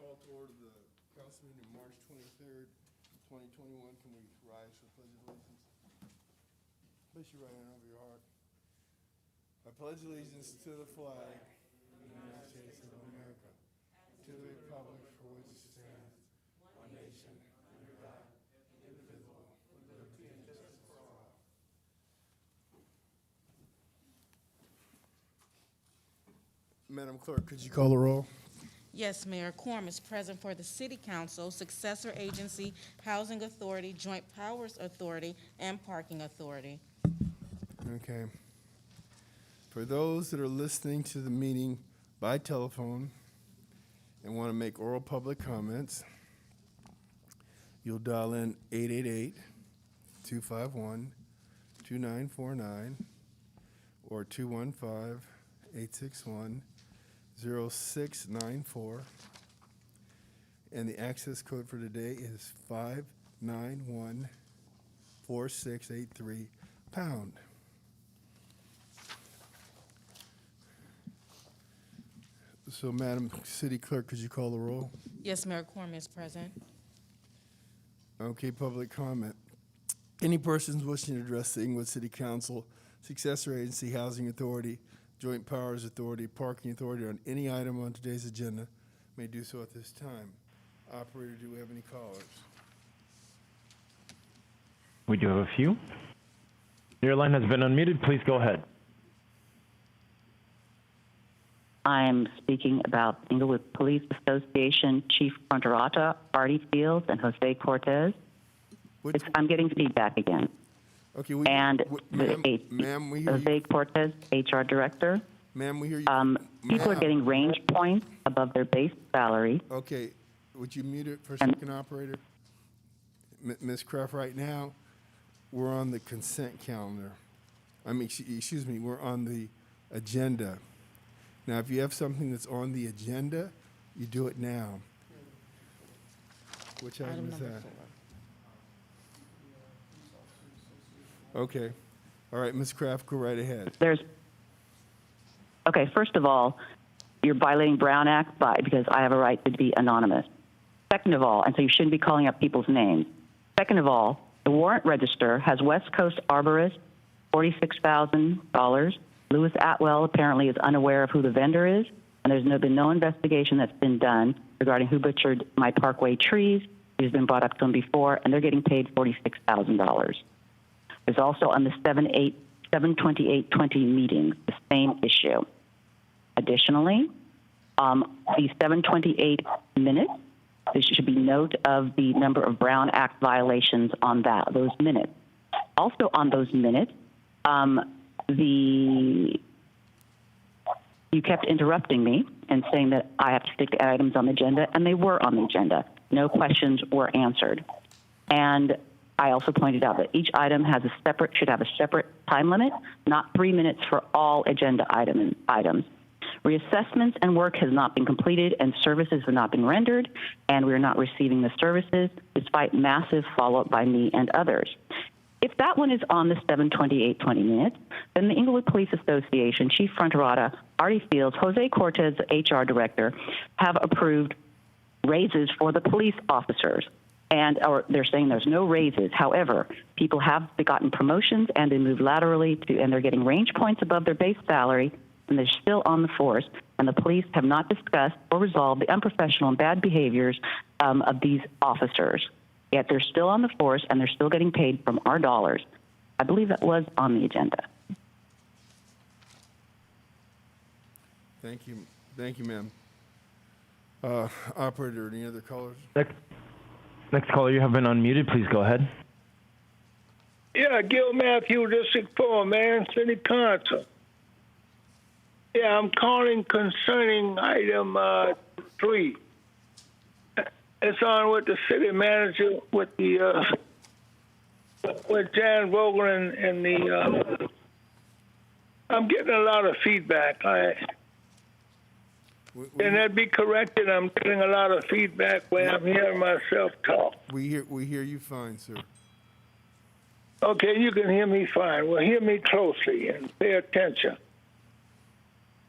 Call to order the council meeting March 23rd, 2021. Can we rise for pledge of allegiance? Place your right hand over your heart. I pledge allegiance to the flag of the United States of America, to the republic for which it stands, one nation, under God, indivisible, with liberty and justice for all. Madam Clerk, could you call the roll? Yes, Mayor. Quorum is present for the City Council, Successor Agency, Housing Authority, Joint Powers Authority, and Parking Authority. Okay. For those that are listening to the meeting by telephone and want to make oral public comments, you'll dial in 888-251-2949 or 215-861-0694. And the access code for today is 591-4683 pound. So, Madam City Clerk, could you call the roll? Yes, Mayor. Quorum is present. Okay, public comment. Any persons wishing to address the Inglewood City Council, Successor Agency, Housing Authority, Joint Powers Authority, Parking Authority on any item on today's agenda may do so at this time. Operator, do we have any callers? We do have a few. Your line has been unmuted. Please go ahead. I'm speaking about Inglewood Police Association Chief Fronterata, Artie Fields, and Jose Cortez. I'm getting feedback again. Okay, And ma'am, we hear Jose you. Cortez, HR Director. Ma'am, we hear you. People are getting range points above their base salary. Okay, would you mute it for a second, operator? Ms. Kraft, right now, we're on the consent calendar. Excuse me, we're on the agenda. Now, if you have something that's on the agenda, you do it now. Which item is that? 4. Okay. All right, Ms. Kraft, go right ahead. Okay, first of all, you're violating Brown Act because I have a right to be anonymous. Second of all, and so you shouldn't be calling up people's names. Second of all, the warrant register has West Coast Arborist, $46,000. Lewis Atwell apparently is unaware of who the vendor is, and there's been no investigation that's been done regarding who butchered my Parkway trees. It has been brought up to them before, and they're getting paid $46,000. There's also on the 7/28/20 meetings, the same issue. Additionally, the 7/28 minutes, there should be note of the number of Brown Act violations on those minutes. Also on those minutes, you kept interrupting me and saying that I have to stick to items on the agenda, and they were on the agenda. No questions were answered. And I also pointed out that each item should have a separate time limit, not 3 minutes for all agenda items. Reassessments and work has not been completed, and services have not been rendered, and we are not receiving the services despite massive follow-up by me and others. If that one is on the 7/28/20 minutes, then the Inglewood Police Association, Chief Fronterata, Artie Fields, Jose Cortez, HR Director, have approved raises for the police officers. Or they're saying there's no raises. However, people have gotten promotions and they move laterally and they're getting range points above their base salary, and they're still on the force. And the police have not discussed or resolved the unprofessional and bad behaviors of these officers. Yet they're still on the force and they're still getting paid from our dollars. I believe that was on the agenda. Thank you, ma'am. Operator, any other callers? Next caller, you have been unmuted. Please go ahead. Yeah, Gil Matthew, District 4, man, City Council. Yeah, I'm calling concerning item 3. It's on with the city manager, with Jan Vogel and the. I'm getting a lot of feedback. Can that be corrected? I'm getting a lot of feedback when I'm hearing myself talk. We hear you fine, sir. Okay, you can hear me fine. Well, hear me closely and pay attention.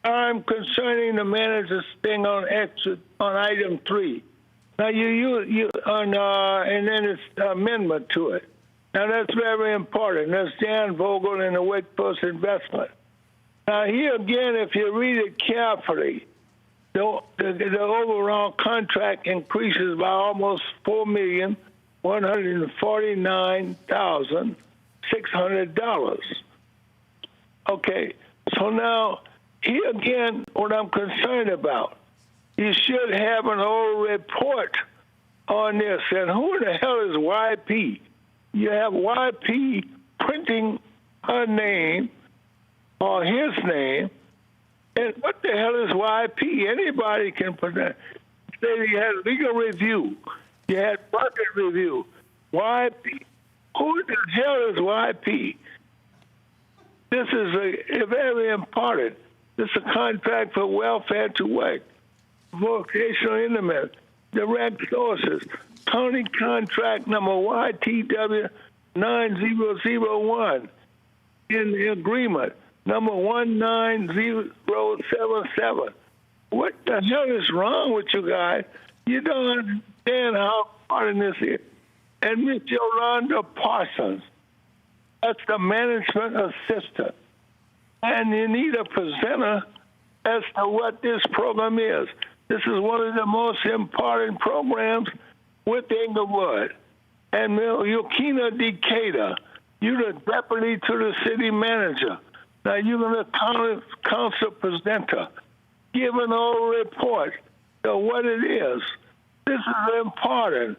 I'm concerning the manager's thing on item 3. Now and then it's amendment to it. Now that's very important. That's Jan Vogel and the Wake Forest Investment. Now here again, if you read it carefully, the overall contract increases by almost $4,149,600. Okay, so now here again, what I'm concerned about, you should have an old report on this. And who the hell is YP? You have YP printing her name or his name. And what the hell is YP? Anybody can put that. Say you had legal review. You had market review. YP. Who the hell is YP? This is a very important. This is a contract for welfare to work, vocational intimate, direct sources, county contract number YTW 9001 in the agreement number 19077. What the hell is wrong with you guys? You don't understand how important this is. And Miss Yolanda Parsons, that's the management assistant. And you need a presenter as to what this program is. This is one of the most important programs with Inglewood. And Yukina Decatur, you're the deputy to the city manager. Now you're going to council presenter. Give an old report of what it is. This is important.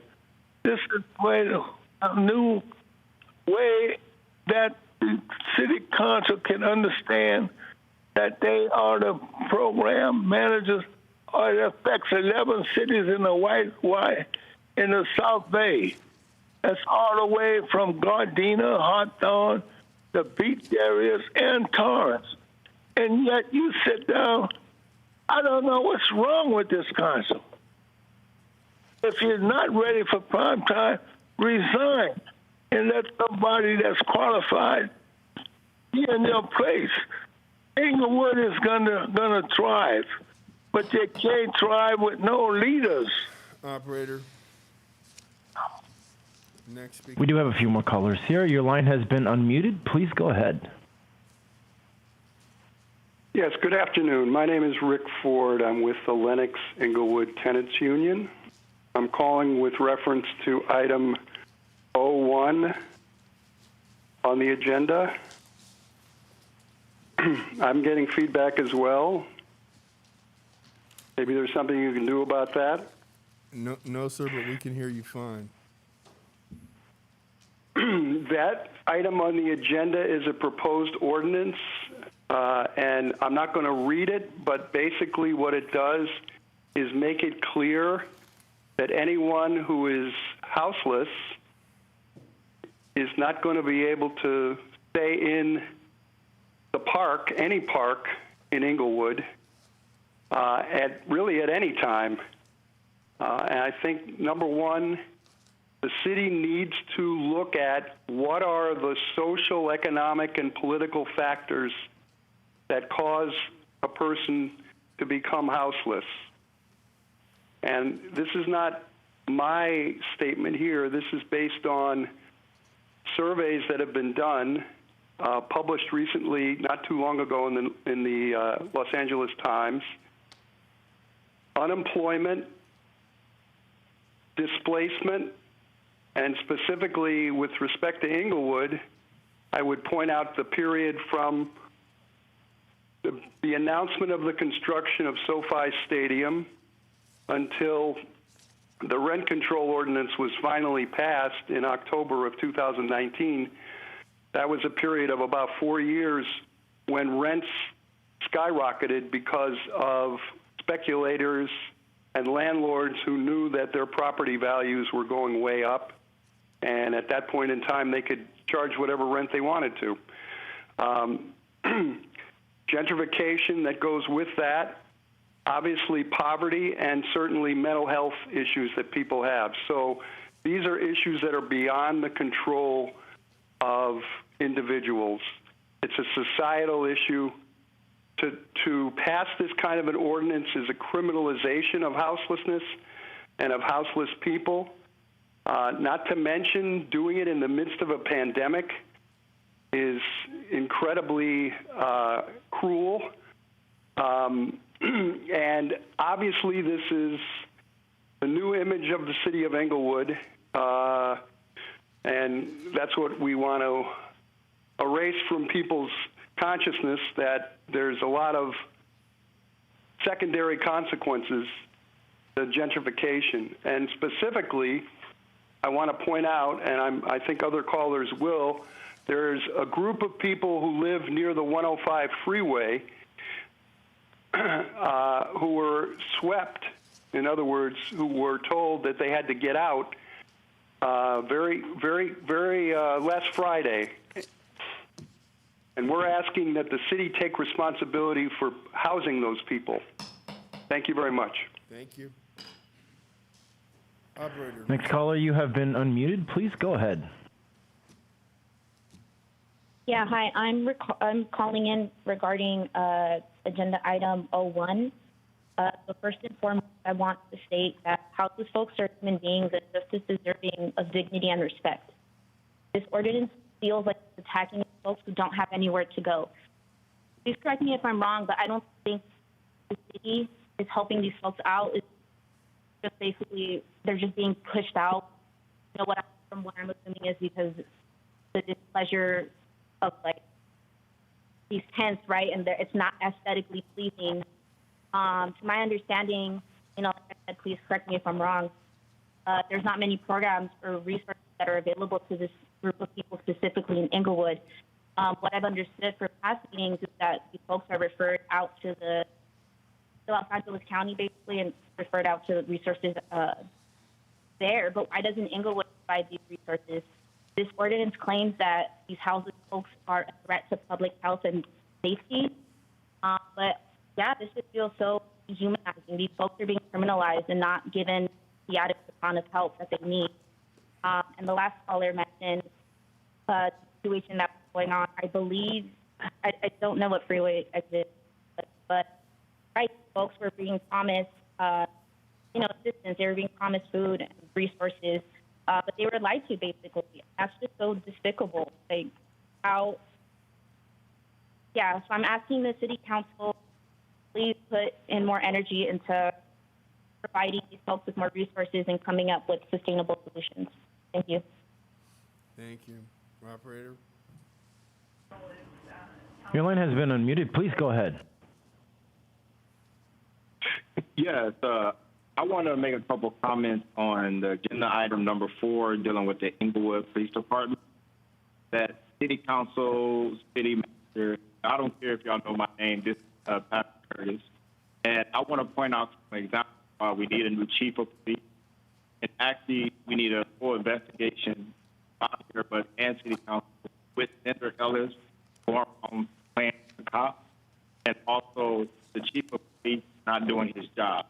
This is a new way that the city council can understand that they are the program managers. It affects 11 cities in in the South Bay. That's all the way from Gardena, Hawthorne, the beach areas, and Torrance. And yet you sit down. I don't know what's wrong with this council. If you're not ready for prime time, resign and let somebody that's qualified be in your place. Inglewood is gonna thrive, but they can't thrive with no leaders. Operator. Next speaker. We do have a few more callers here. Your line has been unmuted. Please go ahead. Yes, good afternoon. My name is Rick Ford. I'm with the Lenox Inglewood Tenants Union. I'm calling with reference to item 01 on the agenda. I'm getting feedback as well. Maybe there's something you can do about that. No, sir, but we can hear you fine. That item on the agenda is a proposed ordinance, and I'm not going to read it, but basically what it does is make it clear that anyone who is houseless is not going to be able to stay in the park, any park in Inglewood, at any time. And I think, number one, the city needs to look at what are the social, economic, and political factors that cause a person to become houseless. And this is not my statement here. This is based on surveys that have been done, published recently, not too long ago in the Los Angeles Times. Unemployment, displacement, and specifically with respect to Inglewood, I would point out the period from the announcement of the construction of SoFi Stadium until the rent control ordinance was finally passed in October of 2019. That was a period of about 4 years when rents skyrocketed because of speculators and landlords who knew that their property values were going way up. And at that point in time, they could charge whatever rent they wanted to. Gentrification that goes with that, obviously poverty, and certainly mental health issues that people have. So these are issues that are beyond the control of individuals. It's a societal issue, to pass this kind of an ordinance is a criminalization of houselessness and of houseless people. Not to mention, doing it in the midst of a pandemic is incredibly cruel. And obviously, this is a new image of the city of Inglewood, and that's what we want to erase from people's consciousness, that there's a lot of secondary consequences to gentrification. And specifically, I want to point out, and I think other callers will, there's a group of people who live near the 105 freeway who were swept, in other words, who were told that they had to get out very last Friday. And we're asking that the city take responsibility for housing those people. Thank you very much. Thank you. Operator. Next caller, you have been unmuted. Please go ahead. Yeah, hi. I'm calling in regarding agenda item 01. So first and foremost, I want to state that houseless folks are human beings and just as deserving of dignity and respect. This ordinance feels like it's attacking folks who don't have anywhere to go. Please correct me if I'm wrong, but I don't think the city is helping these folks out. It's just basically they're just being pushed out. You know, from what I'm assuming is because the displeasure of like these tents, right? And it's not aesthetically pleasing. To my understanding, you know, like I said, please correct me if I'm wrong. There's not many programs or resources that are available to this group of people, specifically in Inglewood. What I've understood from past meetings is that these folks are referred out to the Los Angeles County, basically, and referred out to resources there. But why doesn't Inglewood provide these resources? This ordinance claims that these houseless folks are a threat to public health and safety. But yeah, this just feels so dehumanizing. These folks are being criminalized and not given the adequate amount of help that they need. And the last caller mentioned the situation that's going on. I believe, I don't know what freeway exit, but right, folks were being promised, assistance. They were being promised food and resources, but they were lied to, basically. That's just so despicable. Like, how? Yeah. So I'm asking the city council, please put in more energy into providing these folks with more resources and coming up with sustainable solutions. Thank you. Thank you. Operator. Your line has been unmuted. Please go ahead. Yes, I want to make a couple comments on the agenda item number 4, dealing with the Inglewood Police Department. That city council, city manager, I don't care if y'all know my name, this is Patrick Curtis. And I want to point out some examples why we need a new chief of police. And actually, we need a full investigation, not here, but and city council with Senator Ellis, former plan cop, and also the chief of police not doing his job.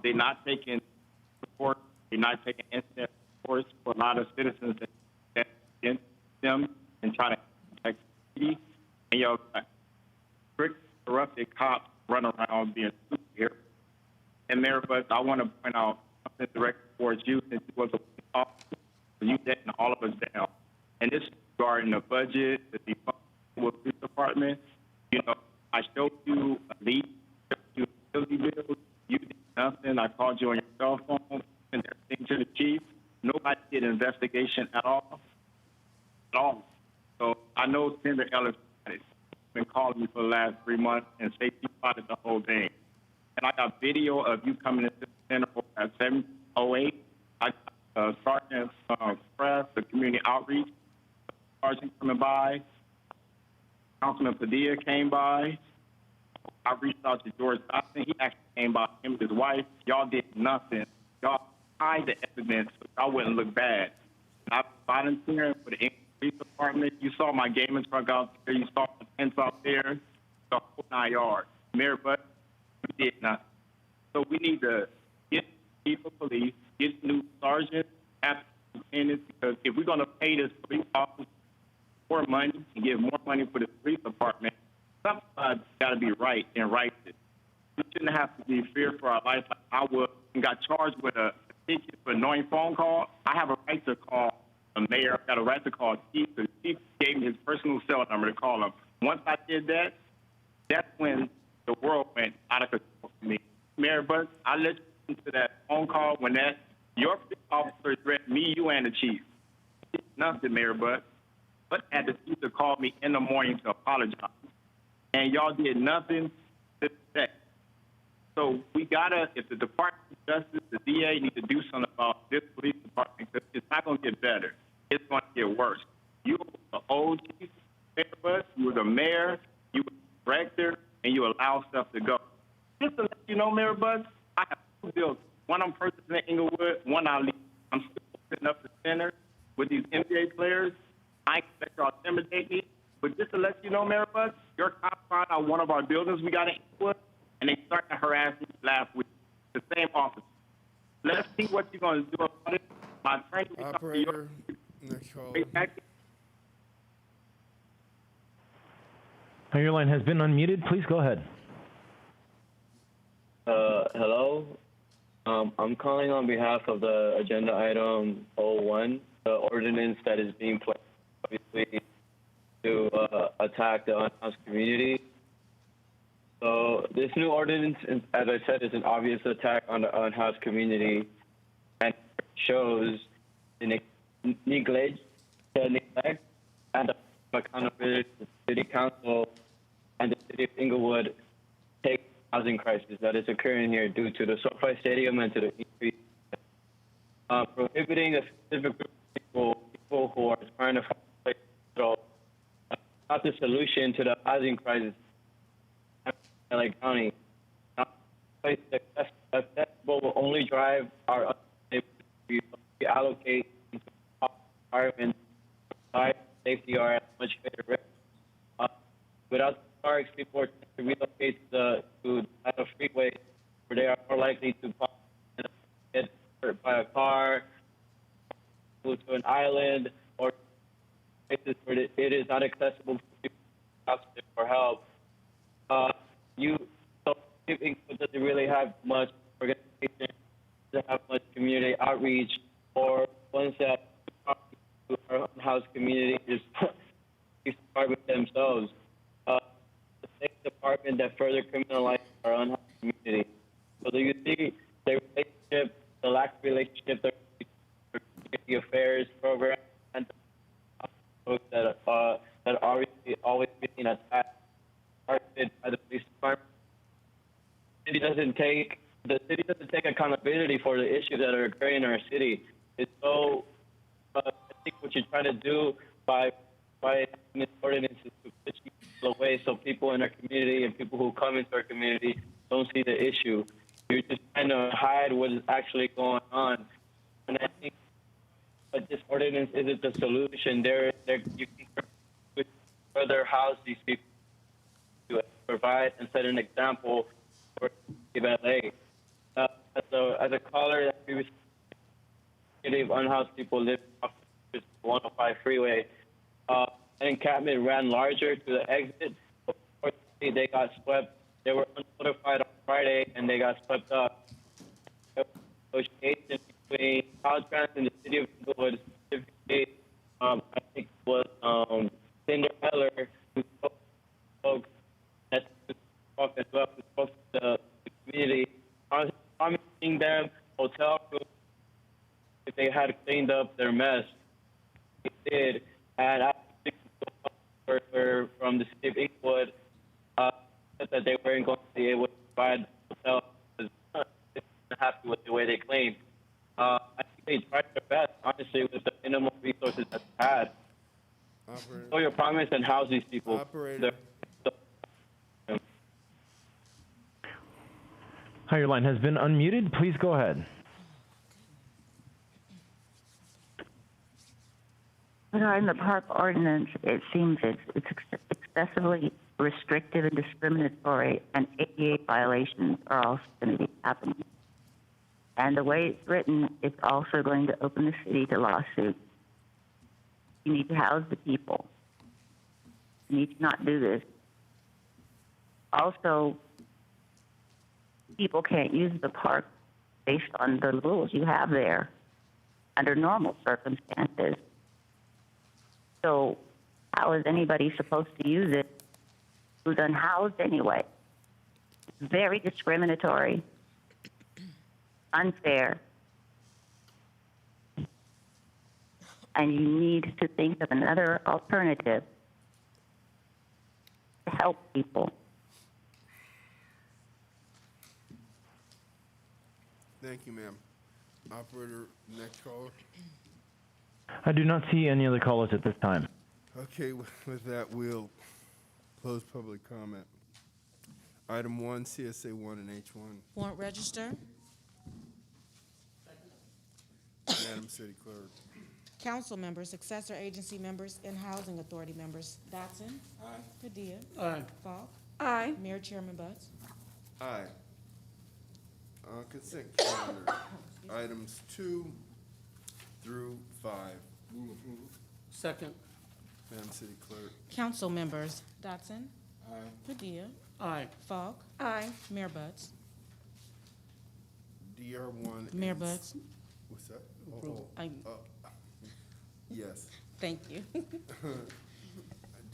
They're not taking support. They're not taking incident reports for a lot of citizens that against them and trying to protect the city. And you know, strict, corrupted cops run around being superheroes. And Mayor Butts, I want to point out something directed towards you, since you was a police officer, you letting all of us down. And this is regarding the budget, the defunding police department. You know, I showed you a lead, you utility bills, you did nothing. I called you on your cell phone and everything to the chief. Nobody did an investigation at all. So I know Senator Ellis has been calling me for the last 3 months and say he spotted the whole thing. And I got video of you coming into the center at 7:08. I got Sergeant Press, the community outreach, Sergeant coming by. Councilman Padilla came by. I reached out to George Dotson. He actually came by, him and his wife. Y'all did nothing. Y'all hide the evidence so y'all wouldn't look bad. And I volunteering for the English Police Department. You saw my gaming truck out there. You saw the tents out there. The whole 9 yards. Mayor Butts, we did nothing. So we need to get chief of police, get new sergeants, lieutenants, because if we're going to pay this police officer more money and give more money for the police department, something's got to be be right and right it. We shouldn't have to be feared for our life like I was and got charged with a ticket for annoying phone call. I have a right to call a mayor. I've got a right to call Chief. The Chief gave me his personal cell number to call him. Once I did that, that's when the world went out of control for me. Mayor Buck, I listened to that phone call when your officer threatened me, you, and the chief. Nothing, Mayor Buck. But had the chief to call me in the morning to apologize. And y'all did nothing to that. So we gotta, if the Department of Justice, the DA need to do something about this police department, because it's not gonna get better. It's gonna get worse. You were the old chief, Mayor Buck, you were the mayor, you were the director, and you allow stuff to go. Just to let you know, Mayor Buck, I have two bills. One I'm purchasing in Inglewood, one I'll leave. I'm still putting up the center with these NBA players. I expect y'all to intimidate me. But just to let you know, Mayor Buck, your cops found out one of our buildings we got in Inglewood, and they started to harass me last week. The same officer. Let's see what you're going to do about it. My friend, Operator, next call. Your line has been unmuted. Please go ahead. Hello. I'm calling on behalf of the agenda item 01, the ordinance that is being placed, obviously, to attack the unhoused community. So this new ordinance, as I said, is an obvious attack on the unhoused community and shows the neglect and the accountability to the city council and the city of Inglewood take housing crisis that is occurring here due to the SoFi Stadium and to the increase prohibiting a specific group of people who are trying to find a place to settle. Not the solution to the housing crisis in LA County. Place accessible will only drive our allocate into environment, safety are at much greater risk. Without the parks, people are trying to relocate to the freeway where they are more likely to get hurt by a car, move to an island, or places where it is not accessible for people to ask for help. It doesn't really have much organization, doesn't have much community outreach, or ones that our unhoused community is start with themselves. The state department that further criminalizes our unhoused community. So do you see the relationship, the lack of relationship, the community affairs program, and the folks that are obviously always being attacked, targeted by the police department? The city doesn't take accountability for the issues that are occurring in our city. It's so. I think what you're trying to do by this ordinance is to push people away, so people in our community and people who come into our community don't see the issue. You're just trying to hide what is actually going on, and I think that this ordinance isn't the solution. You can further house these people to provide and set an example for LA. As a caller that previously unhoused people live off the 105 freeway, an encampment ran larger to the exit. Unfortunately, they got swept. They were unnotified on Friday, and they got swept up. Negotiation between Caltrans and the city of Inglewood, specifically, I think it was Cinder Heller, who spoke as well, who spoke to the community, promising them hotel rooms if they had cleaned up their mess. They did, and after from the city of Inglewood said that they weren't going to be able to provide hotel because they weren't happy with the way they cleaned. I think they tried their best, honestly, with the minimal resources that they had. So your promise and house these people. Operator. Hi, your line has been unmuted. Please go ahead. Regarding the park ordinance, it seems it's excessively restrictive and discriminatory, and ADA violations are also going to be happening. And the way it's written, it's also going to open the city to lawsuits. You need to house the people. You need to not do this. Also, people can't use the park based on the rules you have there under normal circumstances. So how is anybody supposed to use it who's unhoused anyway? It's very discriminatory, unfair, and you need to think of another alternative to help people. Thank you, ma'am. Operator, next caller. I do not see any other callers at this time. Okay, with that, we'll close public comment. Item 1, CSA 1 and H1. Warrant register. Madam City Clerk. Council members, successor agency members, and housing authority members. Dotson. Aye. Padilla. Aye. Falk. Aye. Mayor Chairman Butts. Aye. Consent calendar. Items 2 through 5. Move approval. Second. Madam City Clerk. Council members. Dotson. Aye. Padilla. Aye. Falk. Aye. Mayor Butts. DR1. Mayor and- Butts. What's that? Approval. Yes. Thank you.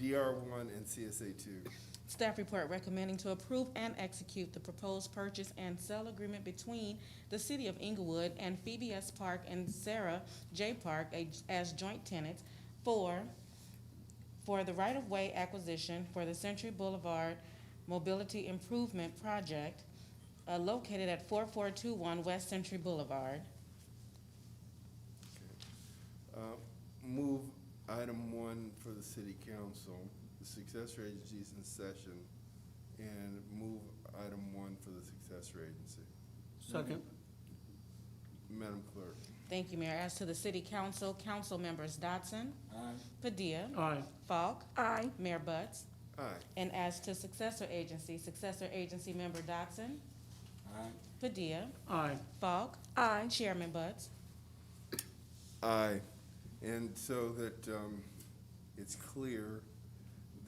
DR1 and CSA 2. Staff report recommending to approve and execute the proposed purchase and sale agreement between the City of Inglewood and Phoebe S. Park and Sarah J. Park as joint tenants for the right-of-way acquisition for the Century Boulevard Mobility Improvement Project located at 4421 West Century Boulevard. Move item 1 for the City Council, the successor agencies in session, and move item 1 for the successor agency. Second. Madam Clerk. Thank you, Mayor. As to the City Council, council members Dotson. Aye. Padilla. Aye. Falk. Aye. Mayor Butts. Aye. And as to successor agency member Dotson. Aye. Padilla. Aye. Falk. Aye. Chairman Butts. Aye. And so that it's clear,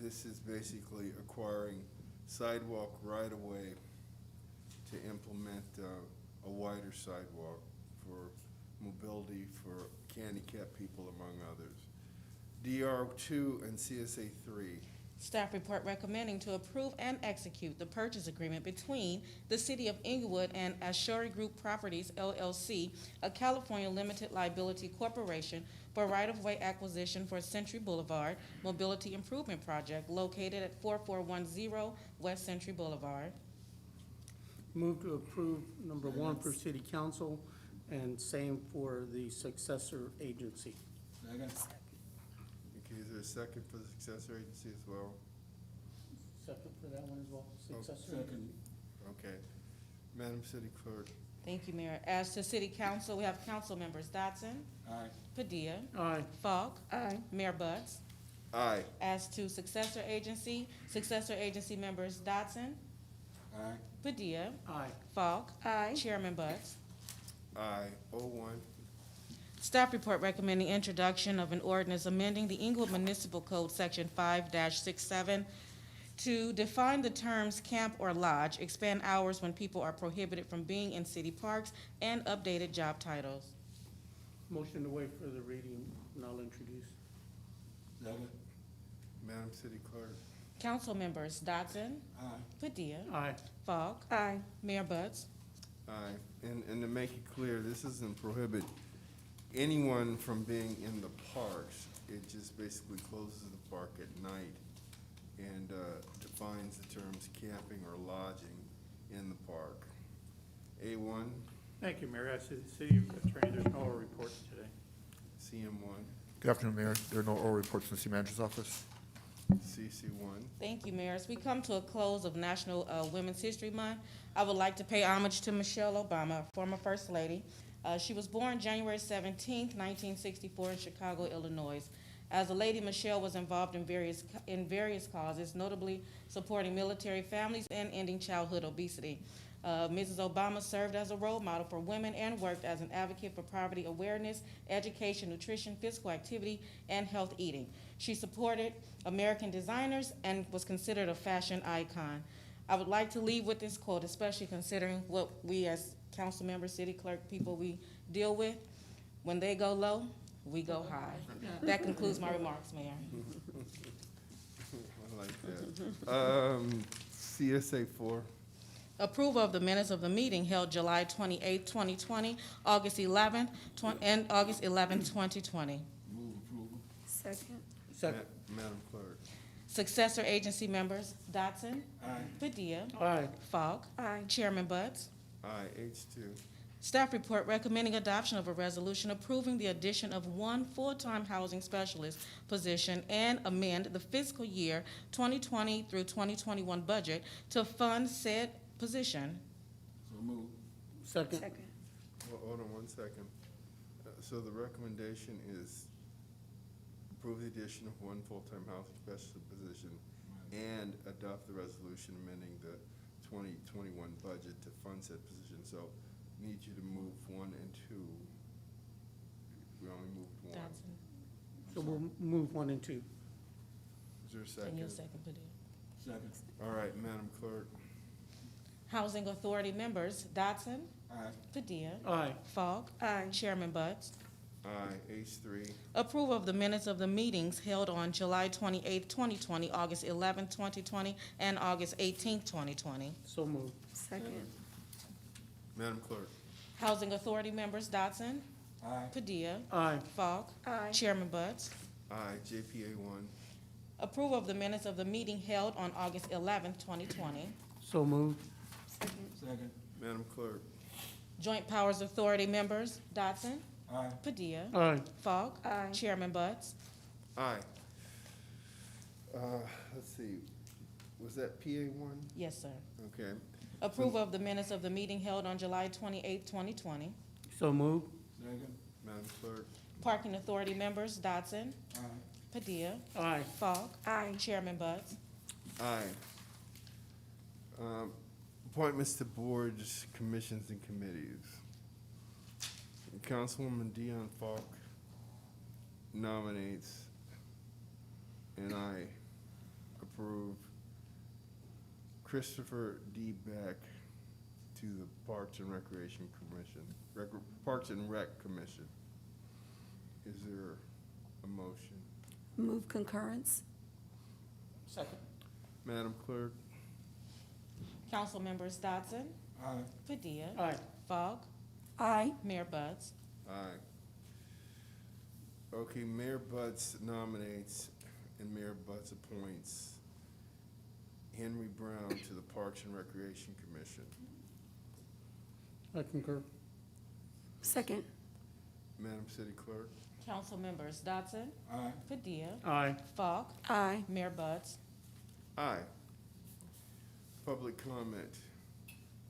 this is basically acquiring sidewalk right-of-way to implement a wider sidewalk for mobility for handicapped people, among others. DR2 and CSA 3. Staff report recommending to approve and execute the purchase agreement between the City of Inglewood and Ashuri Group Properties, LLC, a California limited liability corporation for right-of-way acquisition for Century Boulevard Mobility Improvement Project located at 4410 West Century Boulevard. Move to approve number 1 for city council and same for the successor agency. Okay, is there a second for the successor agency as well? Second for that one as well, successor. Okay. Madam City Clerk. Thank you, Mayor. As to City Council, we have council members Dotson. Aye. Padilla. Aye. Falk. Aye. Mayor Butts. Aye. As to successor agency members Dotson. Aye. Padilla. Aye. Falk. Aye. Chairman Butts. Aye. 01. Staff report recommending introduction of an ordinance amending the Inglewood Municipal Code, Section 5-67, to define the terms camp or lodge, expand hours when people are prohibited from being in city parks, and updated job titles. Motion to waive for the reading, and I'll introduce. Madam City Clerk. Council members Dotson. Aye. Padilla. Aye. Falk. Aye. Mayor Butts. Aye. And to make it clear, this doesn't prohibit anyone from being in the parks. It just basically closes the park at night and defines the terms camping or lodging in the park. A1, Thank you, Mayor. As to the city attorney, there's no reports today. CM1, Good afternoon, Mayor. There are no oral reports from the City Manager's Office. CC1. Thank you, Mayor. As we come to a close of National Women's History Month, I would like to pay homage to Michelle Obama, former First Lady. She was born January 17, 1964 in Chicago, Illinois. As a lady, Michelle was involved in various causes, notably supporting military families and ending childhood obesity. Mrs. Obama served as a role model for women and worked as an advocate for poverty awareness, education, nutrition, physical activity, and health eating. She supported American designers and was considered a fashion icon. I would like to leave with this quote, especially considering what we as council members, city clerk, people we deal with. When they go low, we go high. That concludes my remarks, Mayor. I like that. CSA 4. Approval of the minutes of the meeting held July 28, 2020, August 11th, and August 11th, 2020. Move approval. Second. Second. Madam Clerk. Successor agency members, Dotson. Aye. Padilla. Aye. Falk. Aye. Chairman Buds. Aye. H2. Staff report recommending adoption of a resolution approving the addition of one full-time housing specialist position and amend the fiscal year 2020 through 2021 budget to fund said position. So move. Second. Second. Hold on one second. So the recommendation is approve the addition of one full-time housing specialist position and adopt the resolution amending the 2021 budget to fund said position. So need you to move 1 and 2. We only moved 1. Dotson. So we'll move 1 and 2. Is there a second? And your second, Padilla. Second. All right, Madam Clerk. Housing Authority members, Dotson. Aye. Padilla. Aye. Falk. Aye. Chairman Buds. Aye. H3. Approval of the minutes of the meetings held on July 28, 2020, August 11, 2020, and August 18, 2020. So moved. Second. Madam Clerk. Housing Authority members, Dotson. Aye. Padilla. Aye. Falk. Aye. Chairman Buds. Aye. JPA 1. Approval of the minutes of the meeting held on August 11, 2020. So moved. Second. Madam Clerk. Joint Powers Authority members, Dotson. Aye. Padilla. Aye. Falk. Aye. Chairman Buds. Aye. Let's see. Was that PA 1? Yes, sir. Okay. Approval of the minutes of the meeting held on July 28, 2020. So moved. Second. Madam Clerk. Parking Authority members, Dotson. Aye. Padilla. Aye. Falk. Aye. Chairman Buds. Aye. Appointments to boards, commissions, and committees. Councilwoman Dion Falk nominates, and I approve Christopher D. Beck to the Parks and Recreation Commission, Parks and Rec Commission. Is there a motion? Move concurrence. Second. Madam Clerk? Council members, Dotson. Aye. Padilla. Aye. Falk. Aye. Mayor Buds. Aye. Okay, Mayor Butts nominates and Mayor Butts appoints Henry Brown to the Parks and Recreation Commission. I concur. Second. Madam City Clerk? Council members, Dotson. Aye. Padilla. Aye. Falk. Aye. Mayor Buds. Aye. Public comment.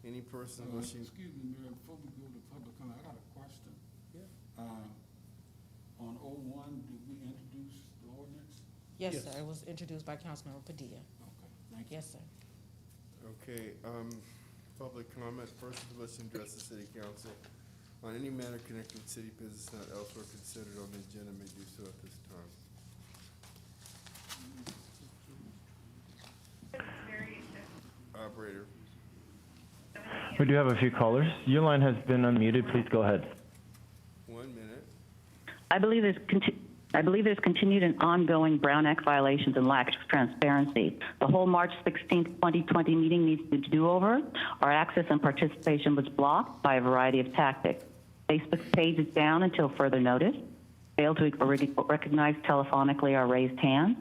Any person wishing? Excuse me, Mayor, before we go to public comment, I got a question. Yeah. On 01, did we introduce the ordinance? Yes, Yes. sir. It was introduced by Councilmember Padilla. Okay, thank you. Yes, sir. Okay, public comment. First, let's address the City Council on any matter connected with city business not elsewhere considered on the agenda may do so at this time. Operator. We do have a few callers. Your line has been unmuted. Please go ahead. 1 minute. I believe there's continued and ongoing Brown Act violations and lack of transparency. The whole March 16, 2020 meeting needs to do-over. Our access and participation was blocked by a variety of tactics. Facebook page is down until further notice. Failed to recognize telephonically our raised hands.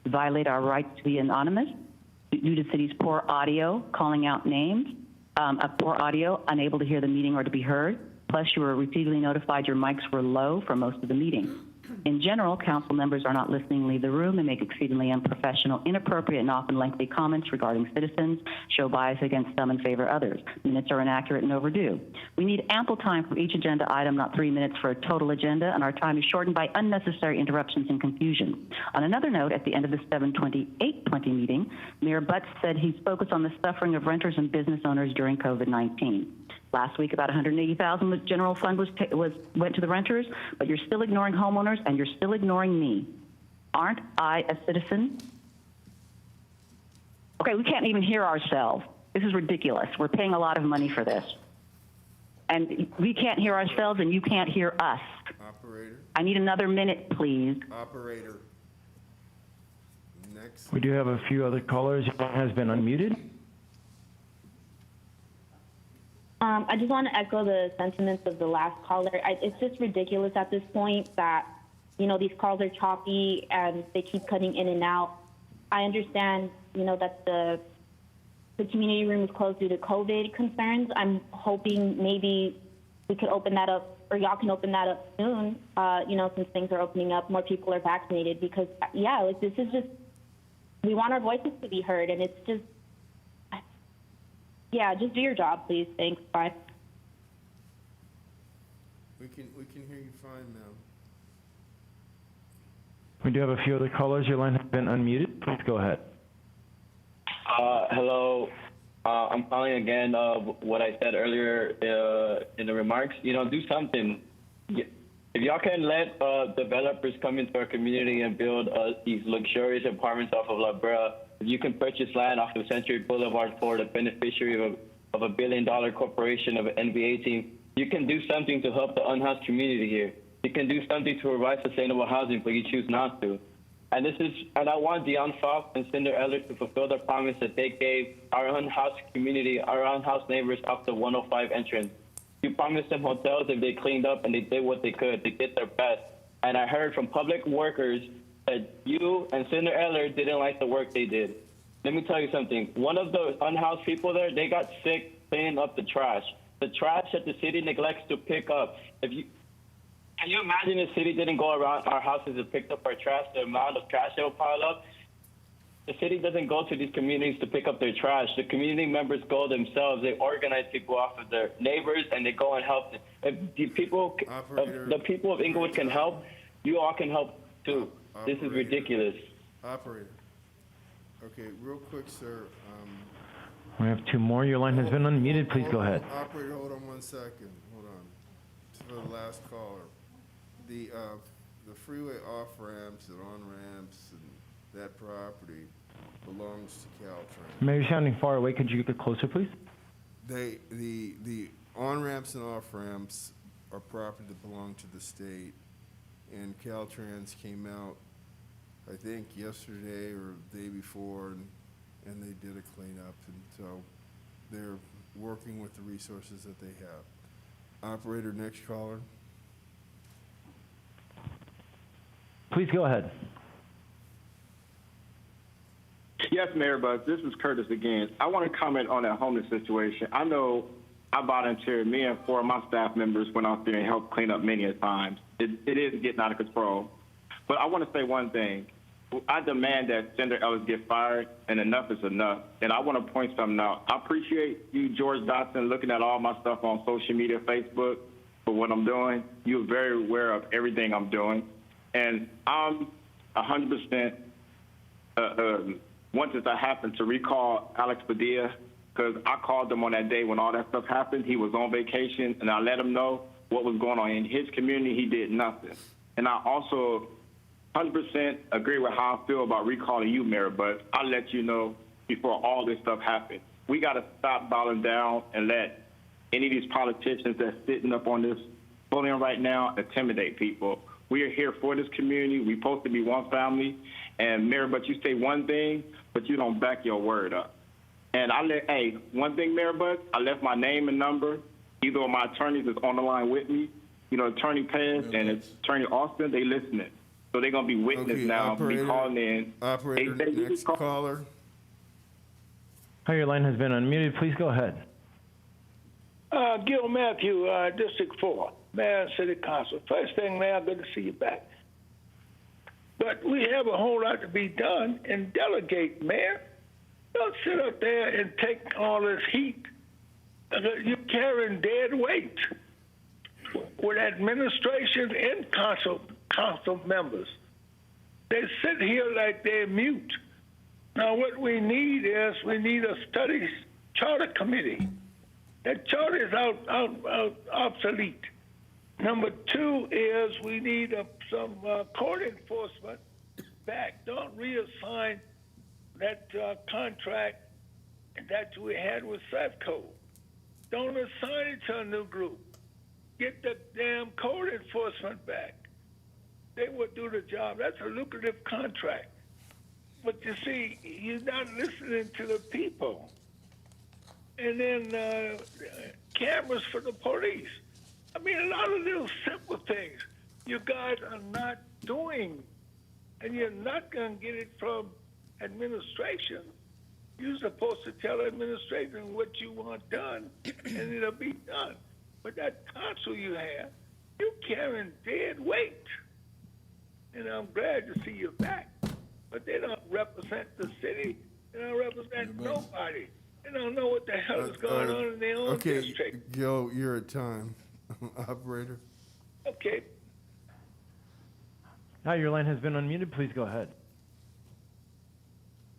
Violate our right to be anonymous due to city's poor audio, calling out names of poor audio, unable to hear the meeting or to be heard. Plus, you were repeatedly notified your mics were low for most of the meeting. In general, council members are not listening, leave the room, and make exceedingly unprofessional, inappropriate, and often lengthy comments regarding citizens, show bias against some and favor others. Minutes are inaccurate and overdue. We need ample time for each agenda item, not 3 minutes for a total agenda, and our time is shortened by unnecessary interruptions and confusion. On another note, at the end of the 7/28/20 meeting, Mayor Butts said he's focused on the suffering of renters and business owners during COVID-19. Last week, about $180,000 was general fund went to the renters, but you're still ignoring homeowners and you're still ignoring me. Aren't I a citizen? Okay, we can't even hear ourselves. This is ridiculous. We're paying a lot of money for this. And we can't hear ourselves and you can't hear us. Operator, I need another minute, please. operator. Next. We do have a few other callers. Your line has been unmuted. I just want to echo the sentiments of the last caller. It's just ridiculous at this point that, you know, these calls are choppy and they keep cutting in and out. I understand, you know, that the community room is closed due to COVID concerns. I'm hoping maybe we could open that up, or y'all can open that up soon, you know, since things are opening up, more people are vaccinated. Because, yeah, like, this is just, we want our voices to be heard, and it's just, yeah, just do your job, please. Thanks. Bye. We can hear you fine, ma'am. We do have a few other callers. Your line has been unmuted. Please go ahead. Hello. I'm calling again what I said earlier in the remarks. You know, do something. If y'all can let developers come into our community and build these luxurious apartments off of La Brea, if you can purchase land off of Century Boulevard for the beneficiary of $1 billion corporation of an NBA team, you can do something to help the unhoused community here. You can do something to provide sustainable housing, but you choose not to. And I want Dion Falk and Cinder Eller to fulfill the promise that they gave our unhoused community, our unhoused neighbors off the 105 entrance. You promised them hotels if they cleaned up, and they did what they could. They did their best. And I heard from public workers that you and Cinder Eller didn't like the work they did. Let me tell you something. One of the unhoused people there, they got sick cleaning up the trash. The trash that the city neglects to pick up. Can you imagine if the city didn't go around our houses and picked up our trash, the amount of trash that will pile up? The city doesn't go to these communities to pick up their trash. The community members go themselves. They organize people off of their neighbors, and they go and help them. If the people of Inglewood can help, you all can help too. This is ridiculous. Operator. Okay, real quick, sir. We have two more. Your line has been unmuted. Please go ahead. Operator, hold on 1 second. Hold on. For the last caller. The freeway off-ramps and on-ramps and that property belongs to Caltrans. Mayor, you're sounding far away. Could you get closer, please? The on-ramps and off-ramps are property that belong to the state, and Caltrans came out, I think, yesterday or the day before, and they did a cleanup, and so they're working with the resources that they have. Operator, next caller. Please go ahead. Yes, Mayor Buzz, this is Curtis again. I want to comment on that homeless situation. I know I volunteered, me and 4 of my staff members went out there and helped clean up many a times. It is getting out of control. But I want to say one thing. I demand that Cinder Ellis get fired, and enough is enough. And I want to point something out. I appreciate you, George Dotson, looking at all my stuff on social media, Facebook, for what I'm doing. You're very aware of everything I'm doing. And I'm 100% once it happened to recall Alex Padilla, because I called him on that day when all that stuff happened. He was on vacation, and I let him know what was going on in his community. He did nothing. And I also 100% agree with how I feel about recalling you, Mayor, but I'll let you know before all this stuff happened. We got to stop bowing down and let any of these politicians that's sitting up on this podium right now intimidate people. We are here for this community. We're supposed to be one family. And, Mayor, but you say one thing, but you don't back your word up. And one thing, Mayor Bud, I left my name and number. Either of my attorneys is on the line with me. You know, Attorney Pez and Attorney Austin, they listening. So they're going to be witness now, operator, be calling in. Operator, next caller. Hi, your line has been unmuted. Please go ahead. Gil Matthew, District 4, Mayor and City Council. First thing, Mayor, good to see you back. But we have a whole lot to be done and delegate, Mayor. Don't sit up there and take all this heat. You're carrying dead weight with administration and council members. They sit here like they're mute. Now, what we need is a studies charter committee. That charter is obsolete. Number 2 is we need some court enforcement back. Don't reassign that contract that we had with Safeco. Don't assign it to a new group. Get the damn code enforcement back. They would do the job. That's a lucrative contract. But you see, you're not listening to the people. And then cameras for the police. I mean, a lot of little simple things you guys are not doing. And you're not going to get it from administration. You're supposed to tell administration what you want done, and it'll be done. But that council you have, you're carrying dead weight. And I'm glad to see you back. But they don't represent the city. They don't represent nobody. They don't know what the hell is going on in their own district. Okay, Gil, you're at time. Operator? Okay. Hi, your line has been unmuted. Please go ahead.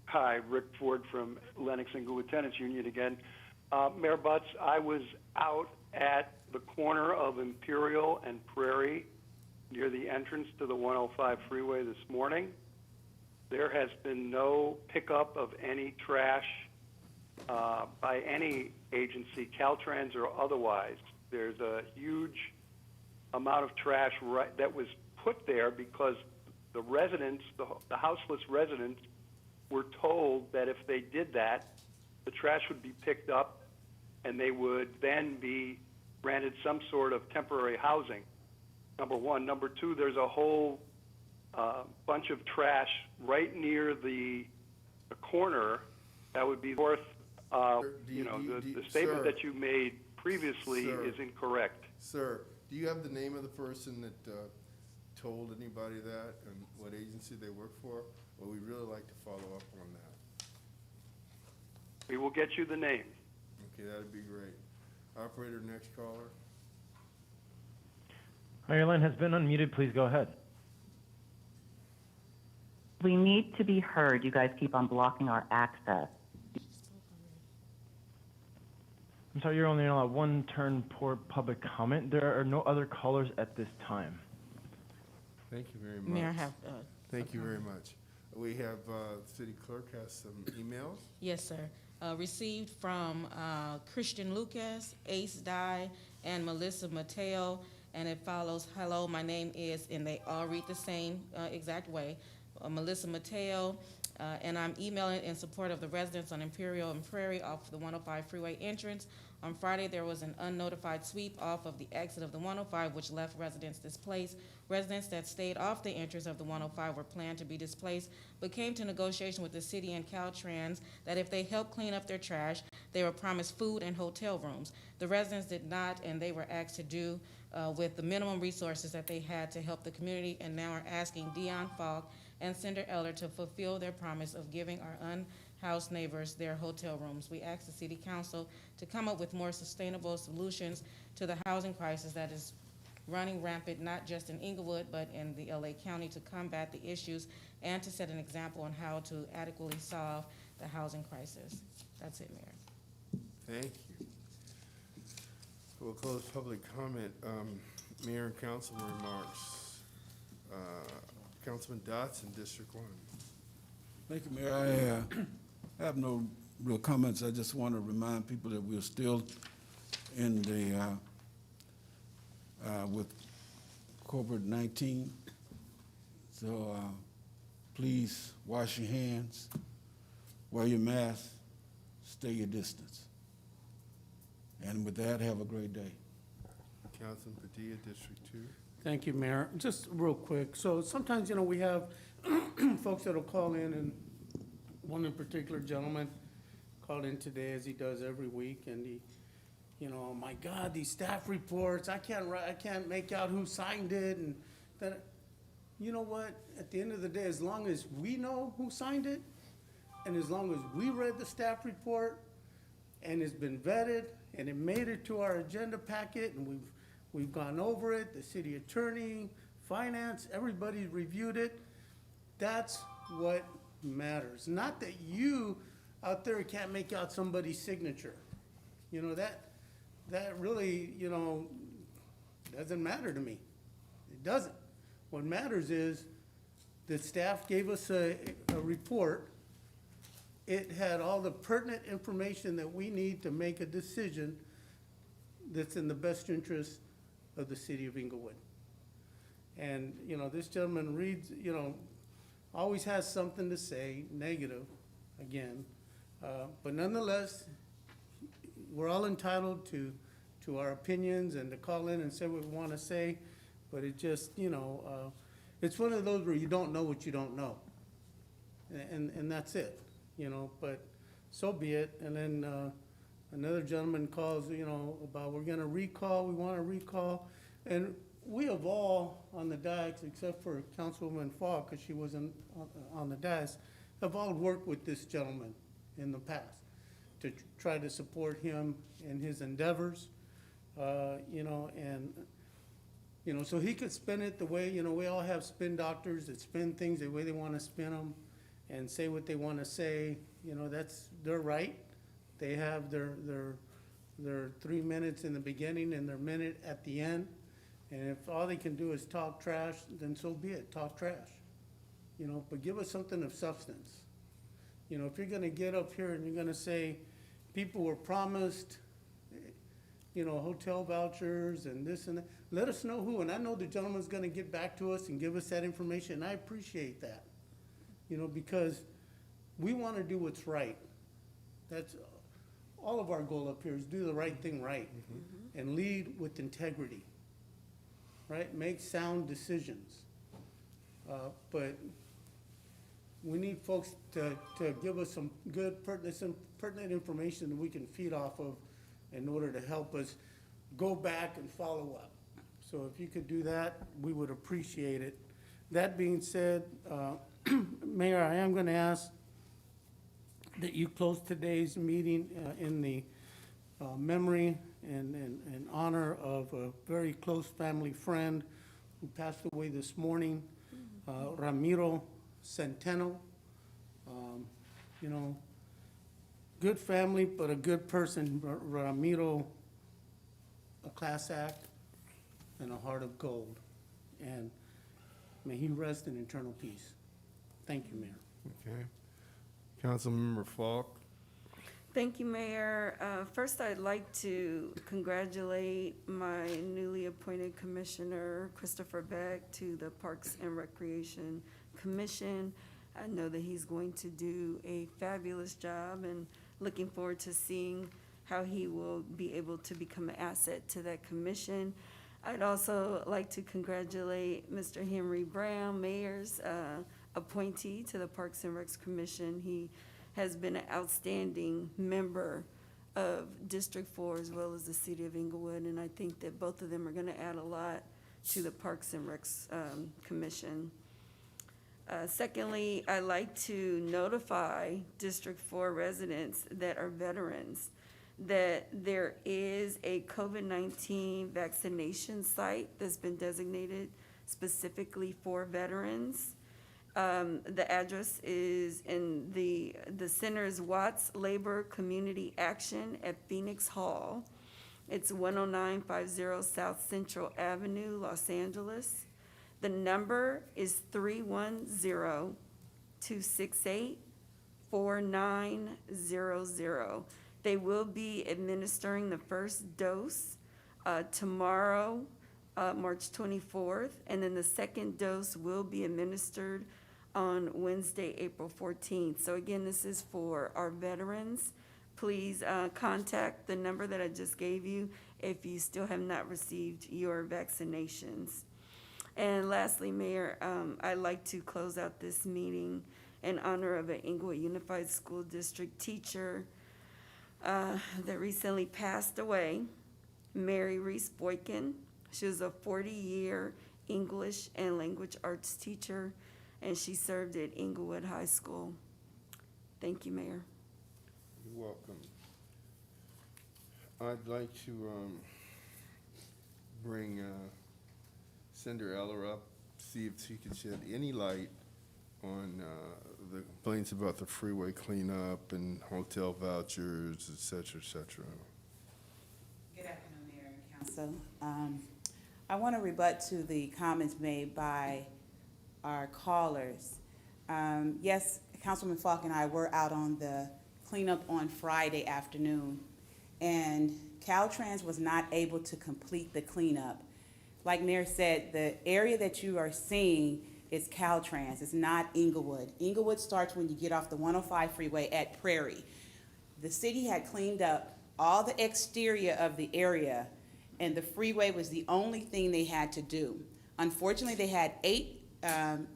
Hi, Rick Ford from Lennox Inglewood Tenants Union again. Mayor Butts, I was out at the corner of Imperial and Prairie near the entrance to the 105 freeway this morning. There has been no pickup of any trash by any agency, Caltrans or otherwise. There's a huge amount of trash that was put there because the residents, the houseless residents, were told that if they did that, the trash would be picked up and they would then be granted some sort of temporary housing, number one. Number two, there's a whole bunch of trash right near the corner that would be worth, the statement sir, that you made previously sir, is incorrect. Sir, do you have the name of the person that told anybody that and what agency they work for? Well, we'd really like to follow up on that. We will get you the name. Okay, that'd be great. Operator, next caller. Hi, your line has been unmuted. Please go ahead. We need to be heard. You guys keep on blocking our access. I'm sorry, you're only allowed one turn per public comment. There are no other callers at this time. Thank you very much. Mayor, I have, Thank you very much. We have, city clerk has some emails. yes, sir. Received from Christian Lucas, Ace Dye, and Melissa Mateo, and it follows, hello, my name is, and they all read the same exact way, Melissa Mateo, and I'm emailing in support of the residents on Imperial and Prairie off the 105 freeway entrance. On Friday, there was an unnotified sweep off of the exit of the 105, which left residents displaced. Residents that stayed off the entrance of the 105 were planned to be displaced, but came to negotiation with the city and Caltrans that if they helped clean up their trash, they were promised food and hotel rooms. The residents did not, and they were asked to do with the minimum resources that they had to help the community, and now are asking Dion Falk and Cinder Eller to fulfill their promise of giving our unhoused neighbors their hotel rooms. We ask the City Council to come up with more sustainable solutions to the housing crisis that is running rampant, not just in Inglewood, but in the LA County, to combat the issues and to set an example on how to adequately solve the housing crisis. That's it, Mayor. Thank you. We'll close public comment. Mayor and council remarks. Councilman Dotson, District 1. Thank you, Mayor. I have no real comments. I just want to remind people that we're still in the, with COVID-19. So please wash your hands, wear your mask, stay your distance. And with that, have a great day. Councilman Padilla, District 2. Thank you, Mayor. Just real quick. So sometimes, we have folks that'll call in, and one in particular gentleman called in today, as he does every week, and he, oh my God, these staff reports, I can't make out who signed it, and that, you know what? At the end of the day, as long as we know who signed it, and as long as we read the staff report, and it's been vetted, and it made it to our agenda packet, and we've gone over it, the city attorney, finance, everybody reviewed it. That's what matters. Not that you out there can't make out somebody's signature. That really, doesn't matter to me. It doesn't. What matters is the staff gave us a report it had all the pertinent information that we need to make a decision that's in the best interest of the city of Inglewood. And, you know, this gentleman reads, you know, always has something to say, negative, again. But nonetheless, we're all entitled to our opinions and to call in and say what we want to say. But it just, you know, it's one of those where you don't know what you don't know. And that's it, you know, but so be it. And then another gentleman calls, you know, about we're gonna recall, we wanna recall. And we have all on the dais, except for Councilwoman Falk, because she wasn't on the dais, have all worked with this gentleman in the past to try to support him in his endeavors, you know, and, you know, so he could spin it the way, you know, we all have spin doctors that spin things the way they want to spin them and say what they want to say. You know, that's their right. They have their 3 minutes in the beginning and their minute at the end. And if all they can do is talk trash, then so be it, talk trash. You know, but give us something of substance. You know, if you're gonna get up here and you're gonna say, people were promised, you know, hotel vouchers and this and that, let us know who. And I know the gentleman's gonna get back to us and give us that information, and I appreciate that. You know, because we wanna do what's right. That's all of our goal up here, is do the right thing right. And lead with integrity, right? Make sound decisions. But we need folks to give us some good pertinent information that we can feed off of in order to help us go back and follow up. So if you could do that, we would appreciate it. That being said, Mayor, I am gonna ask that you close today's meeting in the memory and honor of a very close family friend who passed away this morning, Ramiro Centeno. You know, good family, but a good person. Ramiro, a class act and a heart of gold. And may he rest in eternal peace. Thank you, Mayor. Okay. Councilmember Falk. Thank you, Mayor. First, I'd like to congratulate my newly appointed Commissioner, Christopher Beck, to the Parks and Recreation Commission. I know that he's going to do a fabulous job, and looking forward to seeing how he will be able to become an asset to that commission. I'd also like to congratulate Mr. Henry Brown, Mayor's appointee to the Parks and Recs Commission. He has been an outstanding member of District 4 as well as the City of Inglewood, and I think that both of them are gonna add a lot to the Parks and Recs Commission. Secondly, I'd like to notify District 4 residents that are veterans that there is a COVID-19 vaccination site that's been designated specifically for veterans. The address is in the center's Watts Labor Community Action at Phoenix Hall. It's 10950 South Central Avenue, Los Angeles. The number is 310-268-4900. They will be administering the first dose tomorrow, March 24th, and then the second dose will be administered on Wednesday, April 14th. So again, this is for our veterans. Please contact the number that I just gave you if you still have not received your vaccinations. And lastly, Mayor, I'd like to close out this meeting in honor of an Inglewood Unified School District teacher that recently passed away, Mary Reese Boykin. She was a 40-year English and language arts teacher, and she served at Inglewood High School. Thank you, Mayor. You're welcome. I'd like to bring Senator Eller up, see if she could shed any light on the complaints about the freeway cleanup and hotel vouchers, et cetera, et cetera. Good afternoon, Mayor and Council. I want to rebut to the comments made by our callers. Yes, Councilman Falk and I were out on the cleanup on Friday afternoon, and Caltrans was not able to complete the cleanup. Like Mayor said, the area that you are seeing is Caltrans, it's not Inglewood. Inglewood starts when you get off the 105 freeway at Prairie. The city had cleaned up all the exterior of the area, and the freeway was the only thing they had to do. Unfortunately, they had 8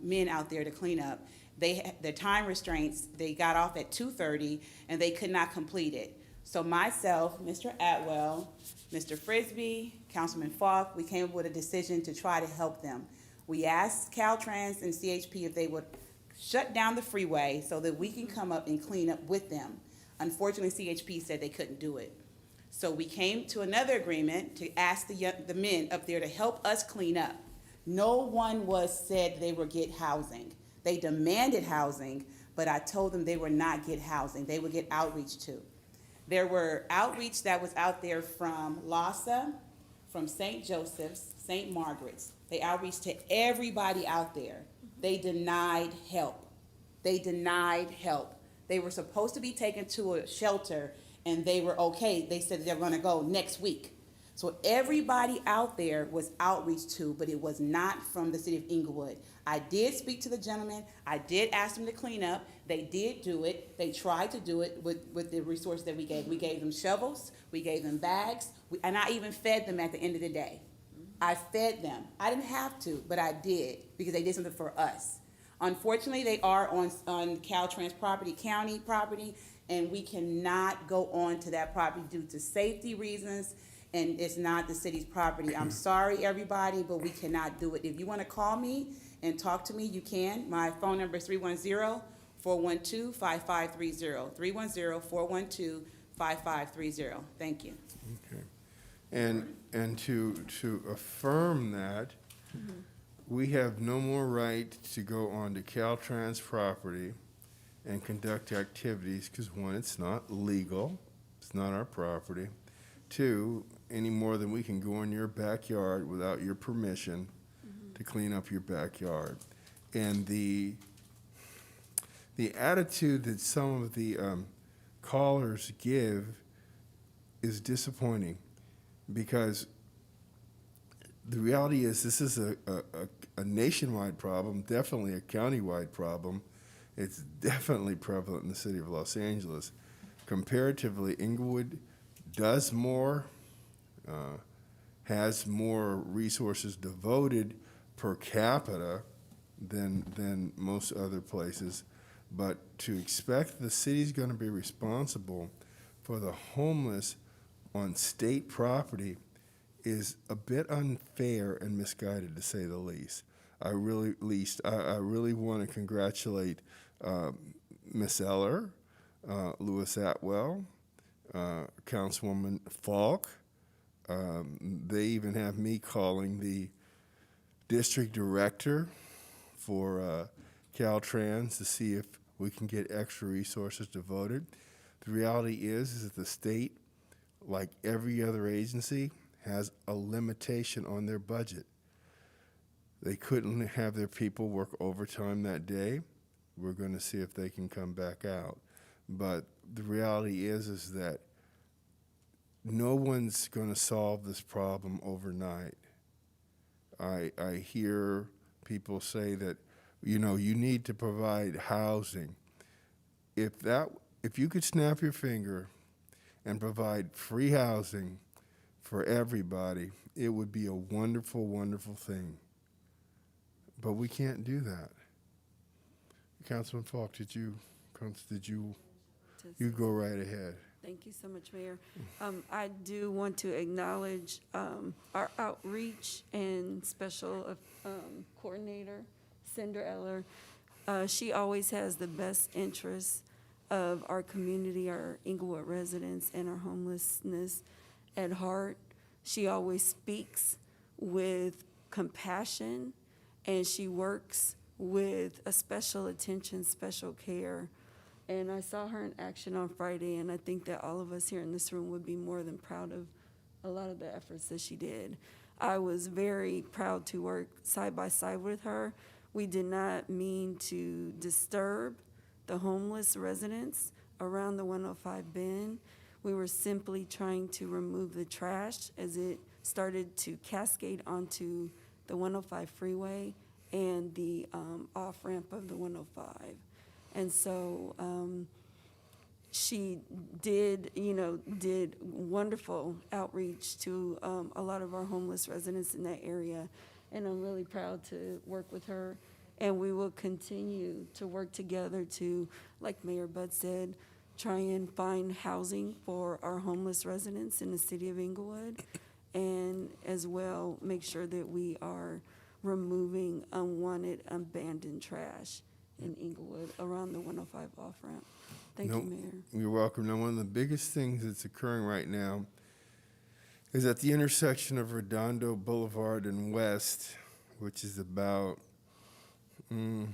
men out there to clean up. Their time restraints, they got off at 2:30 and they could not complete it. So myself, Mr. Atwell, Mr. Frisbee, Councilman Falk, we came up with a decision to try to help them. We asked Caltrans and CHP if they would shut down the freeway so that we can come up and clean up with them. Unfortunately, CHP said they couldn't do it. So we came to another agreement to ask the men up there to help us clean up. No one said they would get housing. They demanded housing, but I told them they would not get housing. They would get outreach too. There were outreach that was out there from LASA, from St. Joseph's, St. Margaret's. They outreached to everybody out there. They denied help. They denied help. They were supposed to be taken to a shelter, and they were okay. They said they're gonna go next week. So everybody out there was outreach to, but it was not from the city of Inglewood. I did speak to the gentleman. I did ask them to clean up. They did do it. They tried to do it with the resource that we gave. We gave them shovels. We gave them bags. And I even fed them at the end of the day. I fed them. I didn't have to, but I did because they did something for us. Unfortunately, they are on Caltrans property, county property, and we cannot go on to that property due to safety reasons, and it's not the city's property. I'm sorry, everybody, but we cannot do it. If you want to call me and talk to me, you can. My phone number is 310-412-5530, 310-412-5530. Thank you. Okay. And to affirm that, we have no more right to go onto Caltrans property and conduct activities because, one, it's not legal, it's not our property. 2, any more than we can go in your backyard without your permission to clean up your backyard. And the attitude that some of the callers give is disappointing, because the reality is this is a nationwide problem, definitely a countywide problem. It's definitely prevalent in the city of Los Angeles. Comparatively, Inglewood does more, has more resources devoted per capita than most other places. But to expect the city's going to be responsible for the homeless on state property is a bit unfair and misguided, to say the least. I really want to congratulate Ms. Eller, Louis Atwell, Councilwoman Falk. They even have me calling the district director for Caltrans to see if we can get extra resources devoted. The reality is that the state, like every other agency, has a limitation on their budget. They couldn't have their people work overtime that day. We're going to see if they can come back out. But the reality is that no one's going to solve this problem overnight. I hear people say that, you need to provide housing. If you could snap your finger and provide free housing for everybody, it would be a wonderful, wonderful thing. But we can't do that. Councilman Falk, did you go right ahead. Thank you so much, Mayor. I do want to acknowledge our outreach and special coordinator, Cinder Eller. She always has the best interests of our community, our Inglewood residents, and our homelessness at heart. She always speaks with compassion, and she works with a special attention, special care. And I saw her in action on Friday, and I think that all of us here in this room would be more than proud of a lot of the efforts that she did. I was very proud to work side by side with her We did not mean to disturb the homeless residents around the 105 bend. We were simply trying to remove the trash as it started to cascade onto the 105 freeway and the off-ramp of the 105. And so she did wonderful outreach to a lot of our homeless residents in that area. And I'm really proud to work with her. And we will continue to work together to, like Mayor Budd said, try and find housing for our homeless residents in the city of Inglewood, and as well make sure that we are removing unwanted, abandoned trash in Inglewood around the 105 off-ramp. Thank you, Mayor. You're welcome. Now, one of the biggest things that's occurring right now is at the intersection of Redondo, Boulevard, and West, which is about a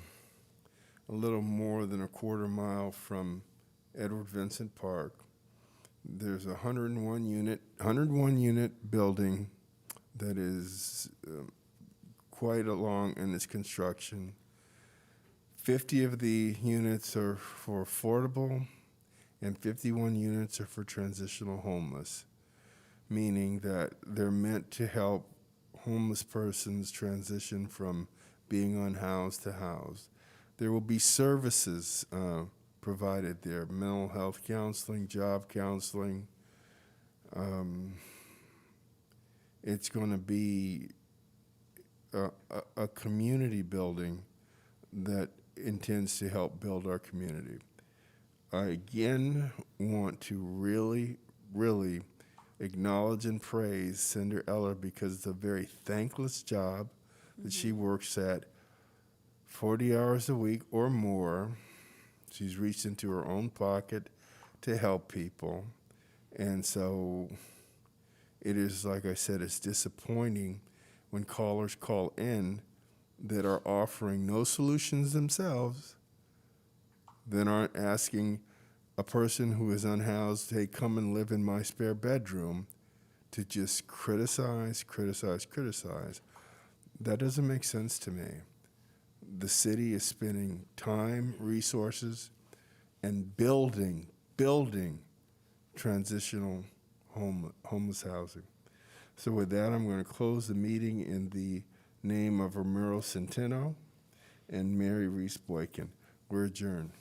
little more than a quarter mile from Edward Vincent Park. There's a 101 unit building that is quite along in its construction. 50 of the units are for affordable, and 51 units are for transitional homeless, meaning that they're meant to help homeless persons transition from being unhoused to housed. There will be services provided there, mental health counseling, job counseling. It's going to be a community building that intends to help build our community. I again want to really, really acknowledge and praise Cinder Eller because it's a very thankless job that she works at 40 hours a week or more. She's reached into her own pocket to help people. And so it is, like I said, it's disappointing when callers call in that are offering no solutions themselves, that aren't asking a person who is unhoused, hey, come and live in my spare bedroom, to just criticize. That doesn't make sense to me. The city is spending time, resources, and building transitional homeless housing. So with that, I'm going to close the meeting in the name of Ramiro Centeno and Mary Reese Boykin. We're adjourned.